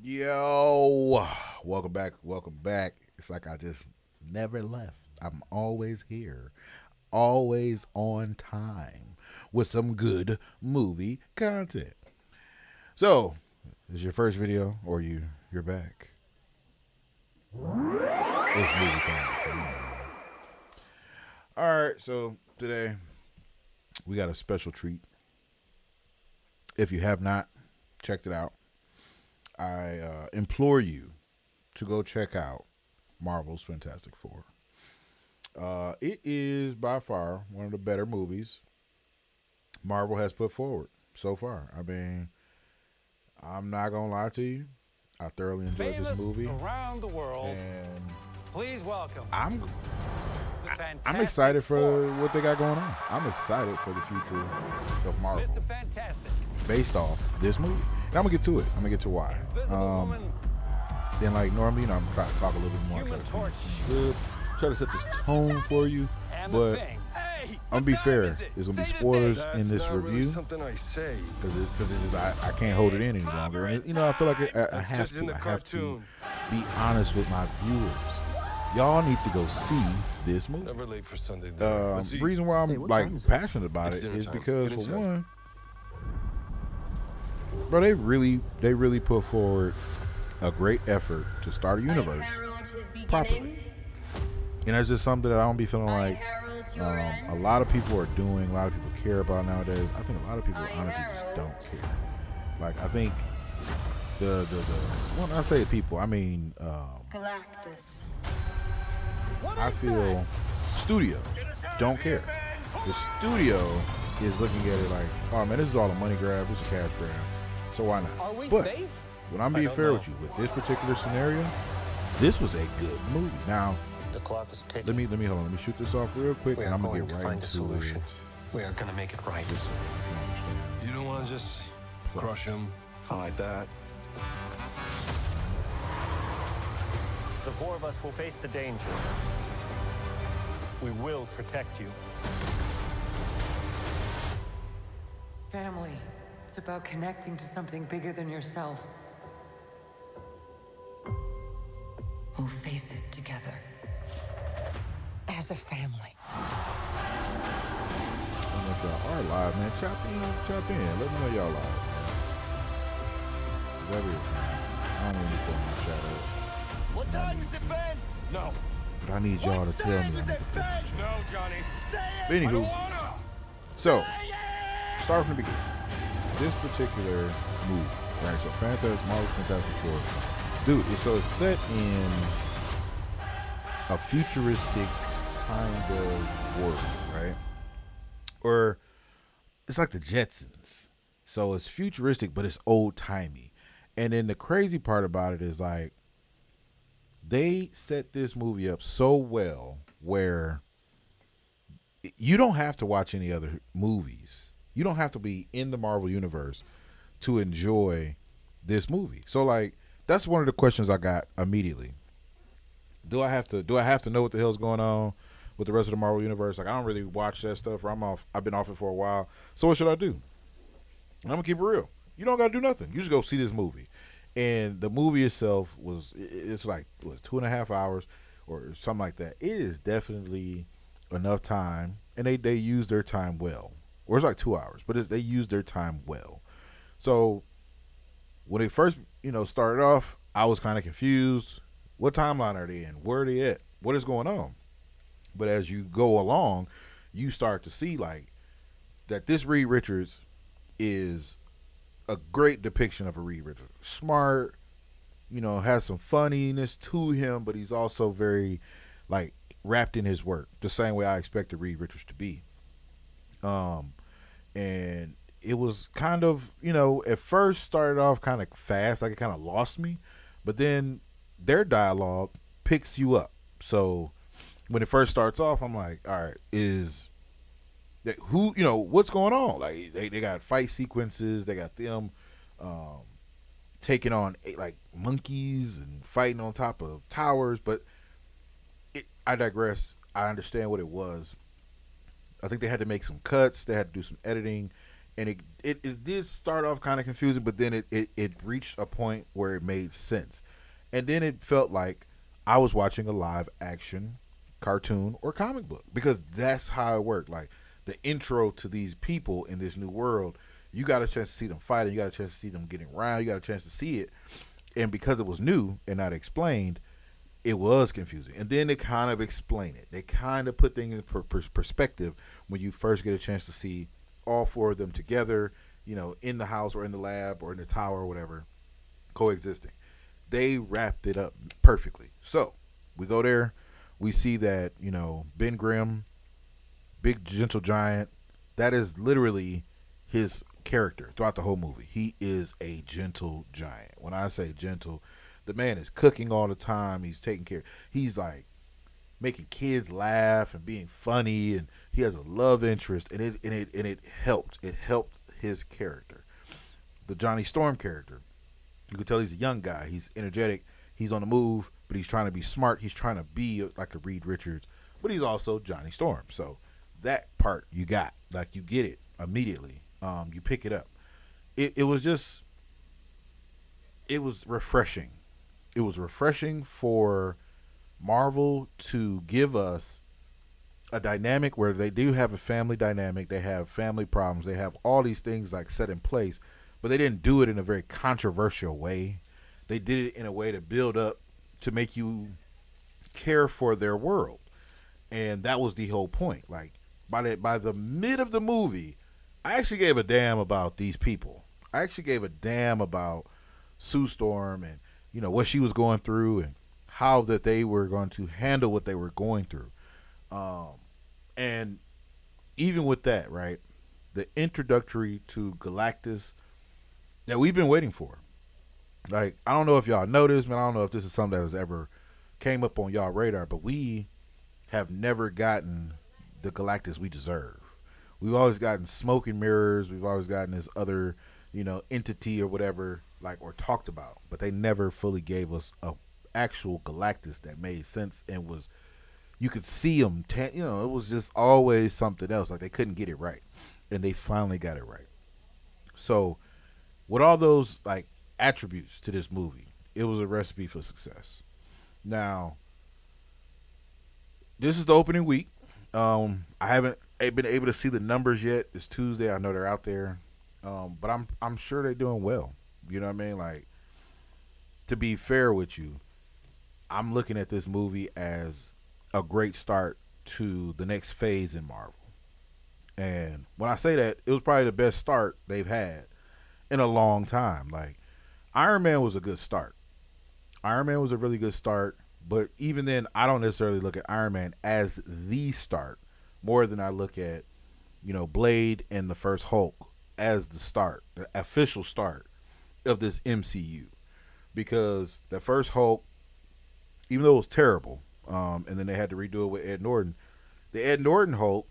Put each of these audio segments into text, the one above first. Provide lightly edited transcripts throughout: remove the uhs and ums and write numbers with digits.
Yo, welcome back. Welcome back. It's like I just never left. I'm always here, always on time with some good movie content. So, this is your first video, or you're back. It's movie time. Come on. All right, so today we got a special treat. If you have not checked it out, I implore you to go check out Marvel's Fantastic Four. It is by far one of the better movies Marvel has put forward so far. I mean, I'm not gonna lie to you. I thoroughly enjoyed this movie. Around the world, and please welcome. I'm the I'm excited for Four. what they got going on. I'm excited for the future of Marvel Mr. Fantastic. based off this movie. And I'm gonna get to it. I'm gonna get to why. Invisible Woman. Then, like normally, I'm trying to talk a little bit more. Human Torch. Try to set this tone for you, And but the Thing. Hey, I'm gonna be fair. There's gonna be spoilers in this review something I say. because I can't hold it in any longer. And you know, I feel like I have just in to. the I have to cartoon. be honest with my viewers. Y'all need to go see this movie. Never late for Sunday dinner. Let's eat. Reason why I'm what like time is it? passionate about It's it dinner is time. because Get for inside. one, bro, they really put forward a great effort to start a universe properly. And that's just something that I don't be feeling like a lot of people are doing, a lot of people care about nowadays. I think a lot of people honestly just don't care. Like I think the when I say people, I mean Galactus. I feel studios don't care. The studio is looking at it like, oh man, this is all a money grab, this is a cash grab. So why not? Are we but safe? when I'm being fair with you, with this particular scenario, this was a good movie. Now, The clock is ticking. let me hold on. Let me shoot this off real quick, We and are I'm gonna going get to right find a into solution. it. We are going to make it right. Just so you can understand. You don't want to just crush him. I like that. The four of us will face the danger. We will protect you. Family. It's about connecting to something bigger than yourself. We'll face it together. As a family. I don't know if y'all are live, man. Chop in. Let me know y'all live, man. That is, man. I don't even put my chat up. What time is it, Ben? No. But I need y'all to tell me I need to put my chat. No, Johnny. But anywho, so start from the beginning. This particular movie, right? So Marvel Fantastic Four, dude. It's set in a futuristic kind of world, right? Or it's like the Jetsons. So it's futuristic, but it's old timey. And then the crazy part about it is like they set this movie up so well where you don't have to watch any other movies. You don't have to be in the Marvel universe to enjoy this movie. So like that's one of the questions I got immediately. Do I have to know what the hell's going on with the rest of the Marvel universe? Like I don't really watch that stuff, or I've been off it for a while. So what should I do? I'm gonna keep it real. You don't gotta do nothing. You just go see this movie. And the movie itself it's like 2.5 hours or something like that. It is definitely enough time, and they use their time well. Or it's like 2 hours, but they use their time well. So when they first started off, I was kind of confused. What timeline are they in? Where are they at? What is going on? But as you go along, you start to see like that this Reed Richards is a great depiction of a Reed Richards. Smart, has some funniness to him, but he's also very like wrapped in his work, the same way I expected Reed Richards to be. And it was kind of, at first started off kind of fast, like it kind of lost me, but then their dialogue picks you up. So when it first starts off, I'm like, all right, is that who, what's going on? Like they got fight sequences, they got them taking on like monkeys and fighting on top of towers, but I digress. I understand what it was. I think they had to make some cuts. They had to do some editing, and it did start off kind of confusing, but then it reached a point where it made sense, and then it felt like I was watching a live action cartoon or comic book, because that's how it worked. Like the intro to these people in this new world, you got a chance to see them fighting, you got a chance to see them getting around, you got a chance to see it, and because it was new and not explained, it was confusing. And then they kind of explain it. They kind of put things in perspective when you first get a chance to see all four of them together, you know, in the house or in the lab or in the tower or whatever, coexisting. They wrapped it up perfectly. So we go there, we see that, you know, Ben Grimm, big gentle giant, that is literally his character throughout the whole movie. He is a gentle giant. When I say gentle, the man is cooking all the time. He's taking care. He's like making kids laugh and being funny, and he has a love interest, and it helped. It helped his character. The Johnny Storm character, you could tell he's a young guy. He's energetic. He's on the move, but he's trying to be smart. He's trying to be like a Reed Richards, but he's also Johnny Storm. So that part you got, like, you get it immediately. You pick it up. It was refreshing. It was refreshing for Marvel to give us a dynamic where they do have a family dynamic. They have family problems. They have all these things like set in place, but they didn't do it in a very controversial way. They did it in a way to build up, to make you care for their world. And that was the whole point. Like by the mid of the movie, I actually gave a damn about these people. I actually gave a damn about Sue Storm and, you know, what she was going through and how that they were going to handle what they were going through. And even with that, right, the introductory to Galactus that we've been waiting for. Like, I don't know if y'all noticed, man. I don't know if this is something that has ever came up on y'all radar, but we have never gotten the Galactus we deserve. We've always gotten smoke and mirrors. We've always gotten this other, you know, entity or whatever, like, or talked about, but they never fully gave us a actual Galactus that made sense and was, you could see him, you know, it was just always something else. Like, they couldn't get it right, and they finally got it right. So with all those, like, attributes to this movie, it was a recipe for success. Now, this is the opening week. I haven't been able to see the numbers yet. It's Tuesday. I know they're out there, but I'm sure they're doing well. You know what I mean? Like, to be fair with you, I'm looking at this movie as a great start to the next phase in Marvel. And when I say that, it was probably the best start they've had in a long time. Like, Iron Man was a good start. Iron Man was a really good start, but even then, I don't necessarily look at Iron Man as the start more than I look at, you know, Blade and the first Hulk as the start, the official start of this MCU. Because the first Hulk, even though it was terrible, and then they had to redo it with Ed Norton, the Ed Norton Hulk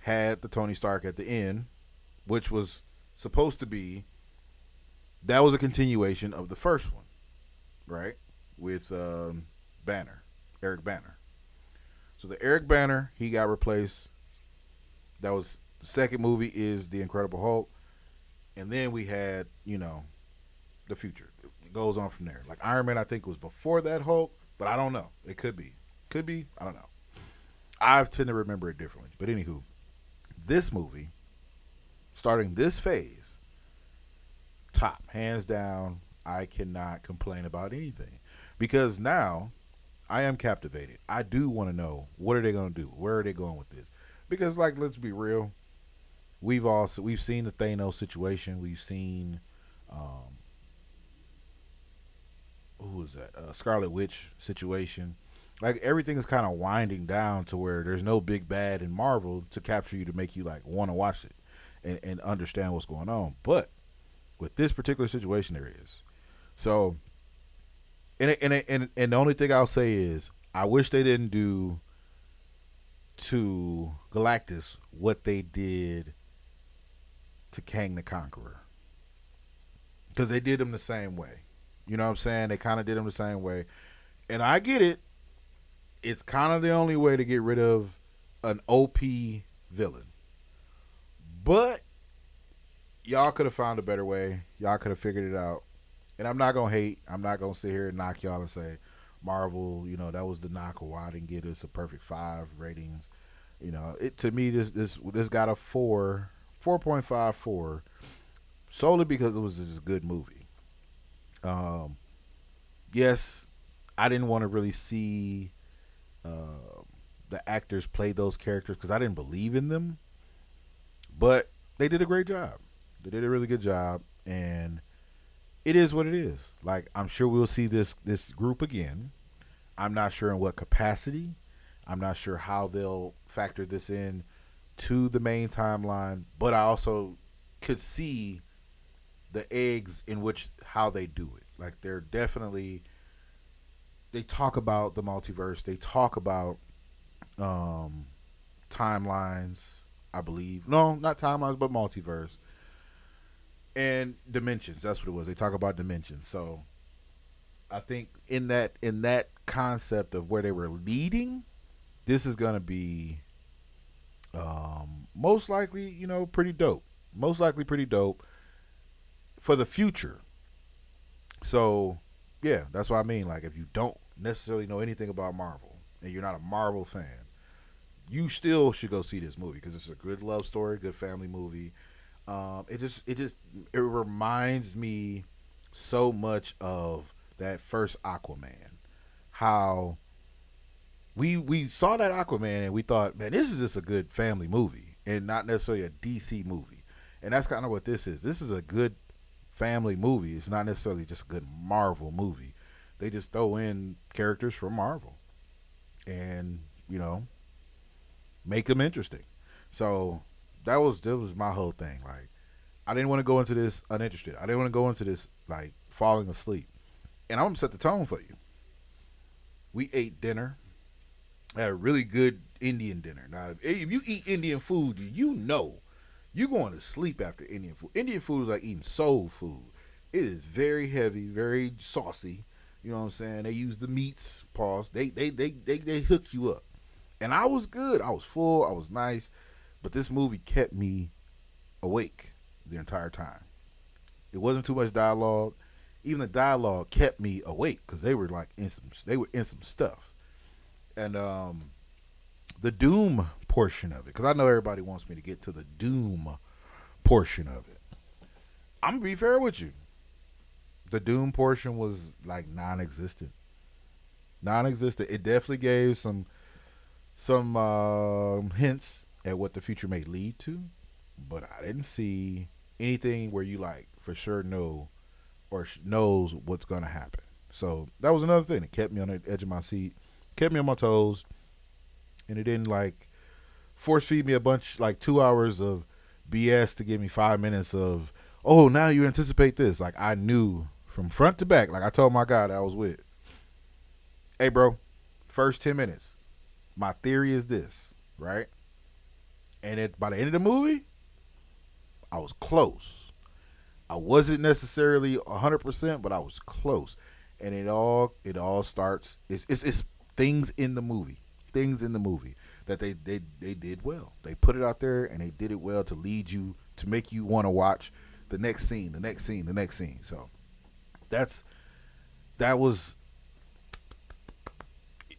had the Tony Stark at the end, which was supposed to be, that was a continuation of the first one, right? With Banner, Eric Banner. So the Eric Banner, he got replaced. That was, the second movie is The Incredible Hulk. And then we had, you know, the future. It goes on from there. Like, Iron Man, I think, was before that Hulk, but I don't know. It could be. Could be. I don't know. I tend to remember it differently. But anywho, this movie, starting this phase, top, hands down. I cannot complain about anything, because now I am captivated. I do want to know, what are they going to do? Where are they going with this? Because, like, let's be real. We've seen the Thanos situation. We've seen, who was that? Scarlet Witch situation. Like, everything is kind of winding down to where there's no big bad in Marvel to capture you, to make you, like, want to watch it and understand what's going on. But with this particular situation, there is. So, and the only thing I'll say is, I wish they didn't do to Galactus what they did to Kang the Conqueror, because they did him the same way. You know what I'm saying? They kind of did him the same way, and I get it. It's kind of the only way to get rid of an OP villain. But y'all could have found a better way. Y'all could have figured it out. And I'm not going to hate. I'm not going to sit here and knock y'all and say, Marvel, that was the knock or why I didn't get us a perfect 5 ratings. To me, this got a 4.54, solely because it was just a good movie. Yes, I didn't want to really see the actors play those characters because I didn't believe in them, but they did a great job. They did a really good job, and it is what it is. Like, I'm sure we'll see this group again. I'm not sure in what capacity. I'm not sure how they'll factor this in to the main timeline, but I also could see the eggs in which how they do it. Like, they're definitely, they talk about the multiverse. They talk about timelines, I believe. No, not timelines, but multiverse. And dimensions. That's what it was. They talk about dimensions. So I think in that concept of where they were leading, this is going to be most likely, pretty dope. Most likely pretty dope for the future. So, yeah, that's what I mean. Like, if you don't necessarily know anything about Marvel and you're not a Marvel fan, you still should go see this movie because it's a good love story, good family movie. It reminds me so much of that first Aquaman. How we saw that Aquaman and we thought, man, this is just a good family movie and not necessarily a DC movie. And that's kind of what this is. This is a good family movie. It's not necessarily just a good Marvel movie. They just throw in characters from Marvel and, make them interesting. So that was my whole thing. Like, I didn't want to go into this uninterested. I didn't want to go into this like falling asleep. And I'm going to set the tone for you. We ate dinner. I had a really good Indian dinner. Now, if you eat Indian food, you're going to sleep after Indian food. Indian food is like eating soul food. It is very heavy, very saucy. You know what I'm saying? They use the meats, pause. They hook you up. And I was good. I was full. I was nice. But this movie kept me awake the entire time. It wasn't too much dialogue. Even the dialogue kept me awake because they were in some stuff. And the Doom portion of it, because I know everybody wants me to get to the Doom portion of it. I'm gonna be fair with you. The Doom portion was like non-existent. It definitely gave some hints at what the future may lead to, but I didn't see anything where you like for sure know or knows what's gonna happen. So that was another thing that kept me on the edge of my seat, kept me on my toes, and it didn't like force feed me a bunch, like 2 hours of BS to give me 5 minutes of, oh, now you anticipate this. Like, I knew from front to back, like I told my guy that I was with, hey bro, first 10 minutes, my theory is this, right? And by the end of the movie, I was close. I wasn't necessarily 100%, but I was close. And it all starts. It's things in the movie that they did well. They put it out there and they did it well to lead you, to make you want to watch the next scene. So that was,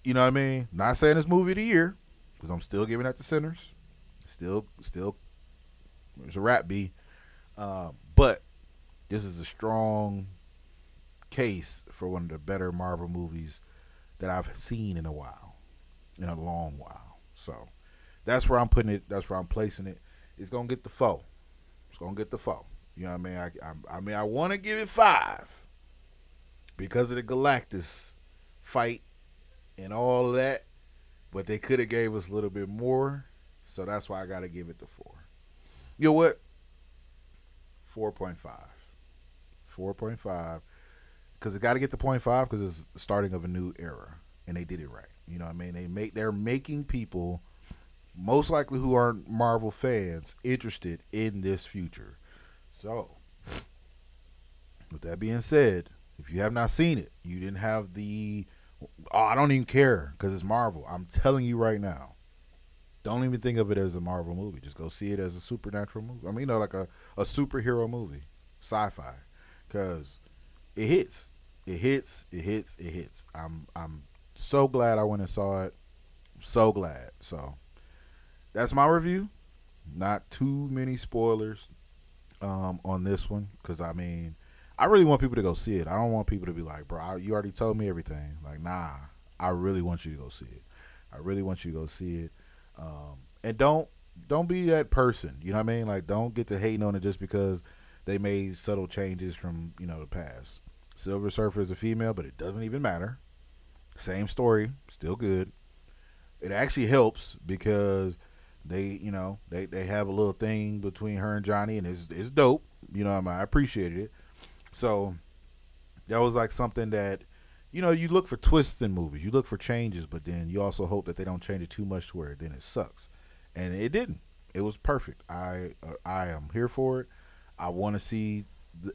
you know what I mean? Not saying it's movie of the year because I'm still giving that to Sinners. Still, there's a rap B, but this is a strong case for one of the better Marvel movies that I've seen in a long while. So that's where I'm putting it. That's where I'm placing it. It's gonna get the 4. You know what I mean? I want to give it 5 because of the Galactus fight and all that, but they could have gave us a little bit more. So that's why I got to give it the 4. You know what? 4.5. 4.5. Because it got to get the 0.5 because it's the starting of a new era. And they did it right. You know what I mean? They're making people, most likely who aren't Marvel fans, interested in this future. So, with that being said, if you have not seen it, you didn't have I don't even care because it's Marvel. I'm telling you right now, Don't even think of it as a Marvel movie. Just go see it as a supernatural movie. I mean, like a superhero movie, sci-fi, because it hits. It hits. It hits. It hits. I'm so glad I went and saw it. So glad. So that's my review. Not too many spoilers on this one, because I mean, I really want people to go see it. I don't want people to be like, bro, you already told me everything. Like, nah, I really want you to go see it. I really want you to go see it. And don't be that person. You know what I mean? Like, don't get to hating on it just because they made subtle changes from, the past. Silver Surfer is a female, but it doesn't even matter. Same story, still good. It actually helps because they have a little thing between her and Johnny, and it's dope. I appreciated it. So that was like something that, you look for twists in movies, you look for changes, but then you also hope that they don't change it too much to where then it sucks. And it didn't. It was perfect. I am here for it. I want to see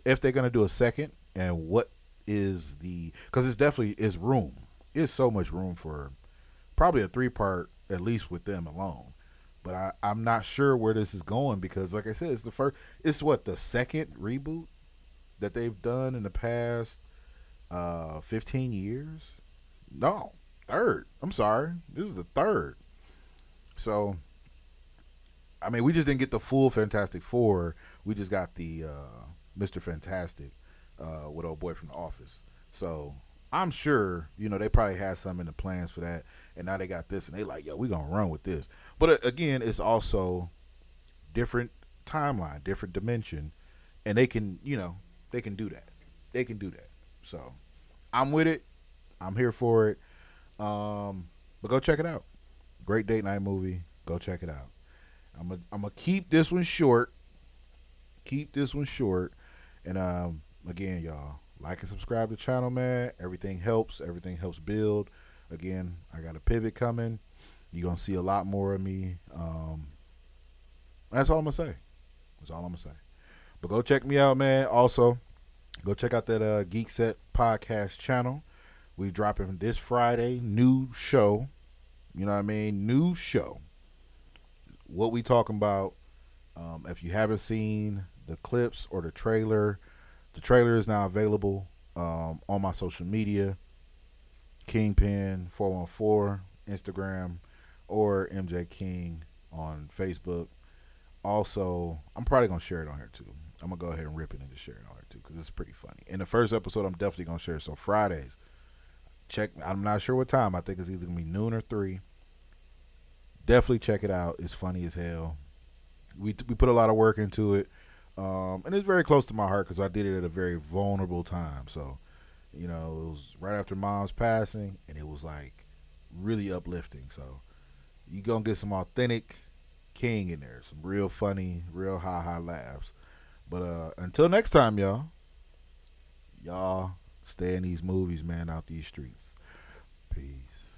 if they're gonna do a second, and what is because it's definitely is room. There's so much room for probably a 3-part at least with them alone. But I'm not sure where this is going, because like I said, it's the second reboot that they've done in the past 15 years. No, third. I'm sorry. This is the third. So, I mean, we just didn't get the full Fantastic Four. We just got the Mr. Fantastic with old boy from The Office. So I'm sure, they probably had some in the plans for that, and now they got this, and they like, yo, we're going to run with this. But again, it's also different timeline, different dimension, and they can do that. They can do that. So I'm with it. I'm here for it. But go check it out. Great date night movie. Go check it out. I'm gonna keep this one short. And again, y'all, like and subscribe to the channel, man. Everything helps. Everything helps build. Again, I got a pivot coming. You're gonna see a lot more of me. That's all I'm gonna say. But go check me out, man. Also, go check out that Geek Set podcast channel. We dropping this Friday, new show. You know what I mean? New show. What we talking about? If you haven't seen the clips or the trailer is now available on my social media. Kingpin 414 Instagram, or MJ King on Facebook. Also, I'm probably gonna share it on here too. I'm gonna go ahead and rip it and just share it on here too, because it's pretty funny. In the first episode, I'm definitely gonna share it. So Fridays, check. I'm not sure what time. I think it's either gonna be noon or 3. Definitely check it out. It's funny as hell. We put a lot of work into it, and it's very close to my heart because I did it at a very vulnerable time. So, it was right after Mom's passing, and it was like really uplifting. So you gonna get some authentic King in there, some real funny, real high laughs. But until next time, y'all stay in these movies, man, out these streets. Peace.